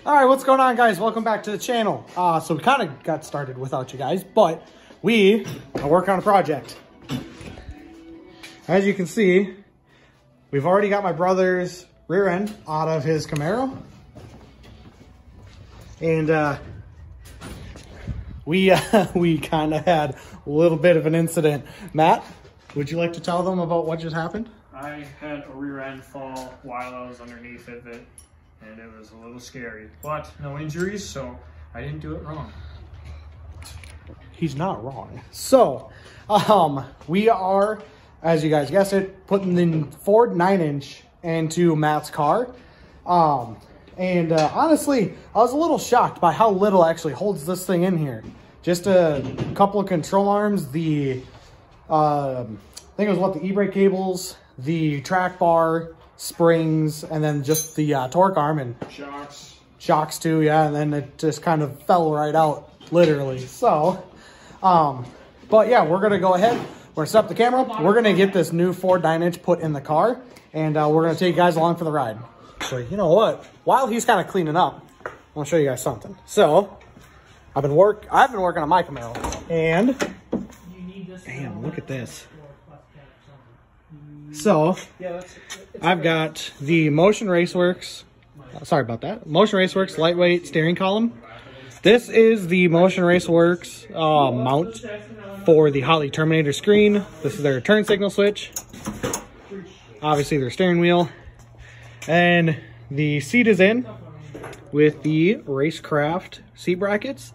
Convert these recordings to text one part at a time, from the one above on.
All right, what's going on, guys? Welcome back to the channel. So we kind of got started without you guys, but we are working on a project. As you can see, we've already got my brother's rear end out of his Camaro. And we kind of had a little bit of an incident. Matt, would you like to tell them about what just happened? I had a rear end fall while I was underneath of it, and it was a little scary, but no injuries, so I didn't do it wrong. He's not wrong. So, we are, as you guys guessed it, putting the Ford 9-inch into Matt's car. Honestly, I was a little shocked by how little actually holds this thing in here. Just a couple of control arms, the, I think it was what, the e-brake cables, the track bar, springs, and then just the torque arm and shocks too, yeah. And then it just kind of fell right out, literally. So, but yeah, we're gonna go ahead. We're gonna set up the camera. We're gonna get this new Ford 9-inch put in the car, and we're gonna take you guys along for the ride. So you know what? While he's kind of cleaning up, I want to show you guys something. So, I've been working on my Camaro, and damn, look at this. So, I've got the Motion Raceworks, sorry about that, Motion Raceworks lightweight steering column. This is the Motion Raceworks mount for the Holley Terminator screen. This is their turn signal switch. Obviously their steering wheel. And the seat is in with the Racecraft seat brackets.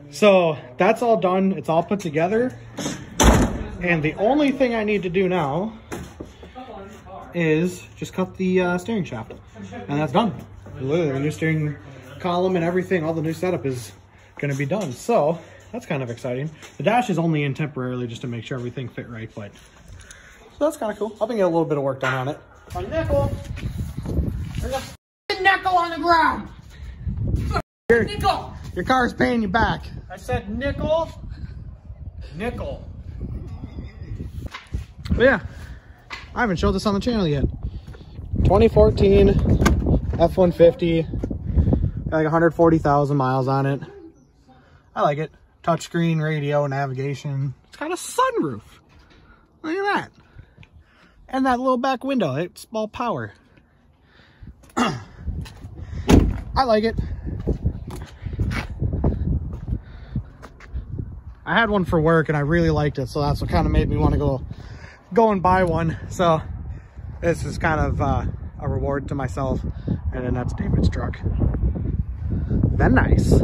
So that's all done. It's all put together. And the only thing I need to do now is just cut the steering shaft. And that's done. Literally, the new steering column and everything, all the new setup is going to be done. So that's kind of exciting. The dash is only in temporarily just to make sure everything fit right. But so that's kind of cool. I'll be getting a little bit of work done on it. A nickel. There's a nickel on the ground. Nickel. Your car's paying you back. I said nickel. Nickel. But yeah, I haven't showed this on the channel yet. 2014 F-150, got like 140,000 miles on it. I like it. Touchscreen, radio, navigation. It's got a sunroof. Look at that. And that little back window, it's all power. I like it. I had one for work and I really liked it, so that's what kind of made me want to go and buy one. So this is kind of a reward to myself. And then that's David's truck. Then nice.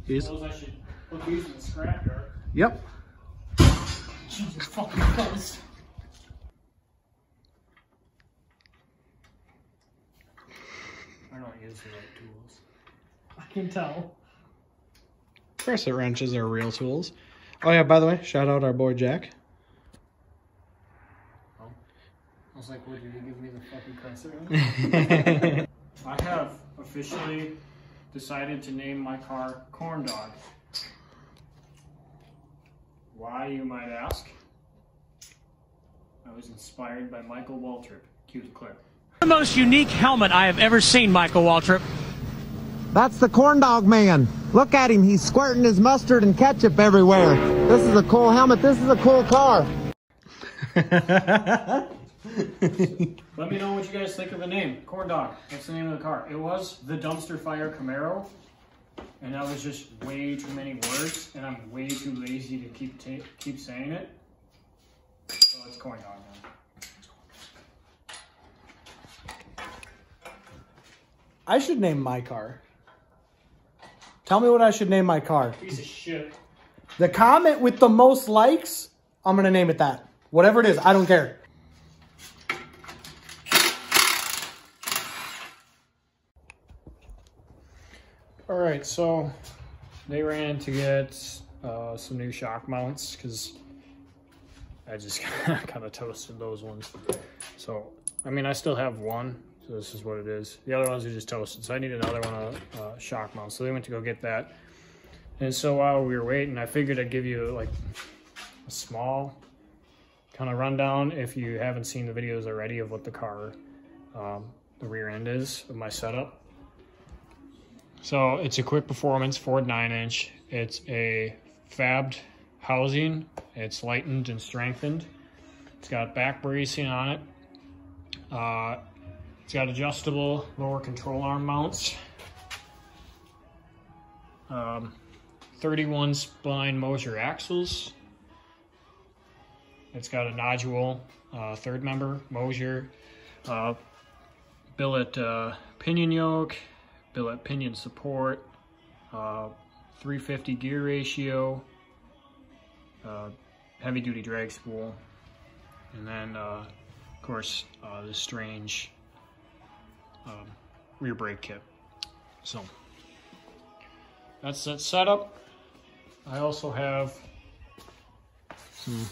These? I should put these in the scrapyard. Yep. Jesus fucking Christ. I don't use the right tools. I can tell. Crescent wrenches are real tools. Oh yeah, by the way, shout out our boy Jack. Oh. I was like, what, did you give me the fucking crescent wrench? I have officially decided to name my car Corn Dog. Why, you might ask? I was inspired by Michael Waltrip. Cue the clip. The most unique helmet I have ever seen, Michael Waltrip. That's the corn dog man. Look at him. He's squirting his mustard and ketchup everywhere. This is a cool helmet. This is a cool car. Let me know what you guys think of the name. Corn Dog. That's the name of the car. It was the Dumpster Fire Camaro. And that was just way too many words. And I'm way too lazy to keep saying it. So it's Corn Dog now. I should name my car. Tell me what I should name my car. Piece of shit. The comment with the most likes, I'm going to name it that. Whatever it is, I don't care. All right, so they ran to get some new shock mounts because I just kind of toasted those ones. So, I mean, I still have one. So this is what it is. The other ones are just toasted. So I need another one, shock mount. So they went to go get that. And so while we were waiting, I figured I'd give you like a small kind of rundown if you haven't seen the videos already of what the car, the rear end is of my setup. So it's a quick performance Ford 9-inch. It's a fabbed housing. It's lightened and strengthened. It's got back bracing on it. It's got adjustable lower control arm mounts. 31 spline Mosier axles. It's got a nodule third member Mosier. Billet pinion yoke, billet pinion support, 350 gear ratio, heavy duty drag spool, and then of course the strange rear brake kit. So that's that setup. I also have some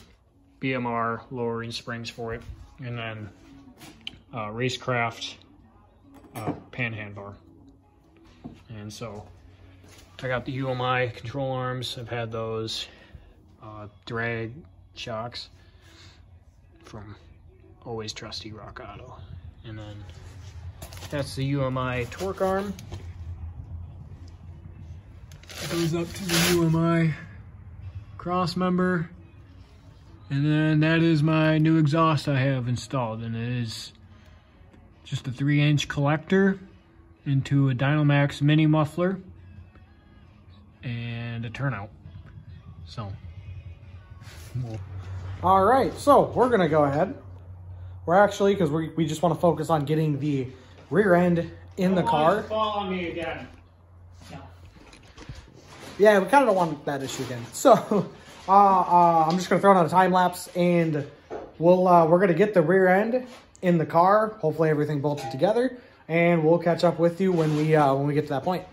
BMR lowering springs for it, and then Racecraft pan handbar. And so I got the UMI control arms. I've had those drag shocks from always trusty Rock Auto. And then that's the UMI torque arm. It goes up to the UMI cross member. And then that is my new exhaust I have installed, and it is just a 3-inch collector into a Dynamax mini muffler and a turnout. So, All right, so we're gonna go ahead. We're actually, because we just want to focus on getting the rear end in the car. Fall on me again. No. Yeah, we kind of don't want that issue again. So, I'm just gonna throw it on a time lapse, and we're gonna get the rear end in the car. Hopefully, everything bolted together, and we'll catch up with you when we get to that point.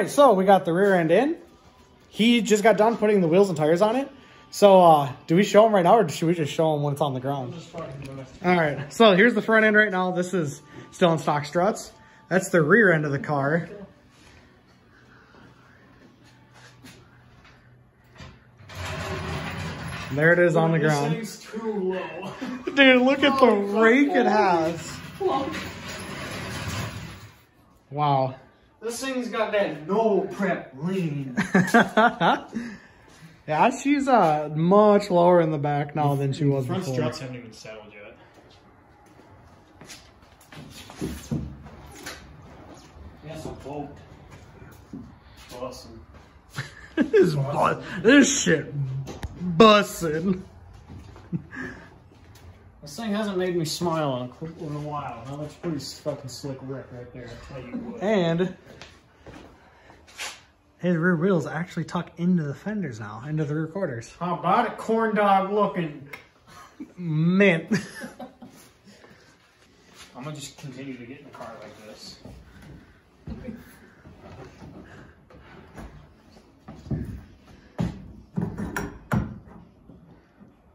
So we got the rear end in. He just got done putting the wheels and tires on it. So do we show him right now, or should we just show him when it's on the ground? All right, so here's the front end right now. This is still in stock struts. That's the rear end of the car. There it is on the ground. This thing's too low. Dude, look at the rake it has. Wow. This thing's got that no prep lean. Yeah, she's much lower in the back now than she was Front before. struts haven't even settled yet. Yes, I'm poked. Awesome. This shit bussin'. This thing hasn't made me smile in a while. That looks pretty fucking slick Rick right there, I'll tell you what. And his rear wheels actually tuck into the fenders now, into the rear quarters. How about it, corn dog looking? Mint. I'm gonna just continue to get in the car like this.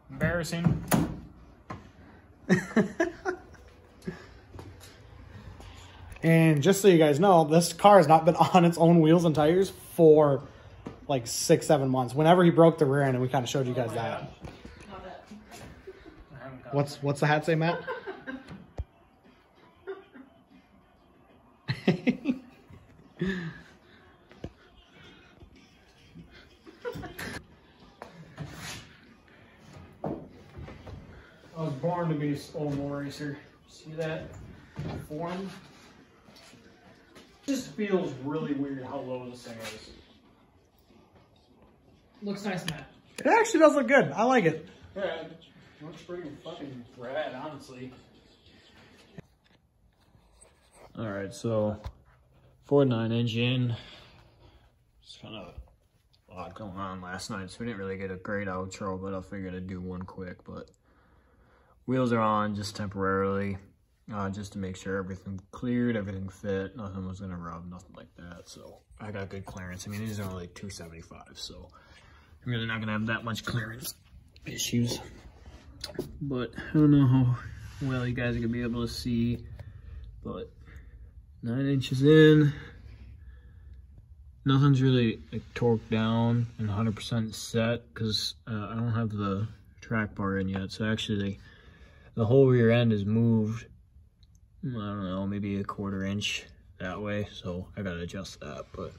Embarrassing. And just so you guys know, this car has not been on its own wheels and tires for like 6-7 months. Whenever he broke the rear end, and we kind of showed you guys that. What's the hat say, Matt? I was born to be a slow-mo racer. See that form? It just feels really weird how low this thing is. Looks nice, Matt. It actually does look good. I like it. Yeah, it looks pretty fucking rad, honestly. Alright, so Ford 9-inch in. It's kind of a lot going on last night, so we didn't really get a great outro, but I figured I'd do one quick. But wheels are on just temporarily. just to make sure everything cleared, everything fit, nothing was gonna rub, nothing like that. So I got good clearance. I mean, these are only 275, so I'm really not gonna have that much clearance issues. But I don't know how well you guys are gonna be able to see, but 9 inches in, nothing's really like torqued down and 100% set because I don't have the track bar in yet. So actually the whole rear end is moved, I don't know, maybe a 1/4 inch that way. So I gotta adjust that, but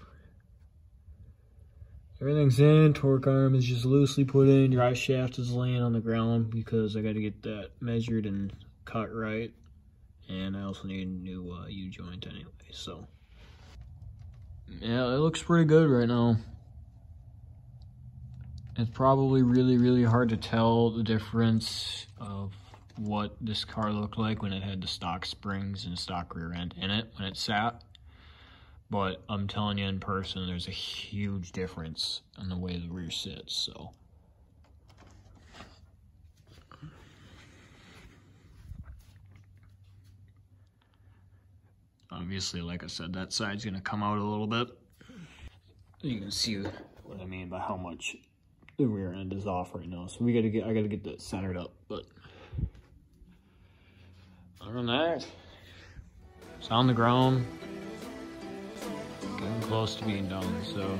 everything's in. Torque arm is just loosely put in. Drive shaft is laying on the ground because I gotta get that measured and cut right. And I also need a new U-joint anyway, so. Yeah, it looks pretty good right now. It's probably really, really hard to tell the difference of what this car looked like when it had the stock springs and stock rear end in it when it sat. But I'm telling you in person, there's a huge difference in the way the rear sits, so. Obviously, like I said, that side's gonna come out a little bit. You can see what I mean by how much the rear end is off right now. So I gotta get that centered up, but other than that, it's on the ground, getting close to being done, so.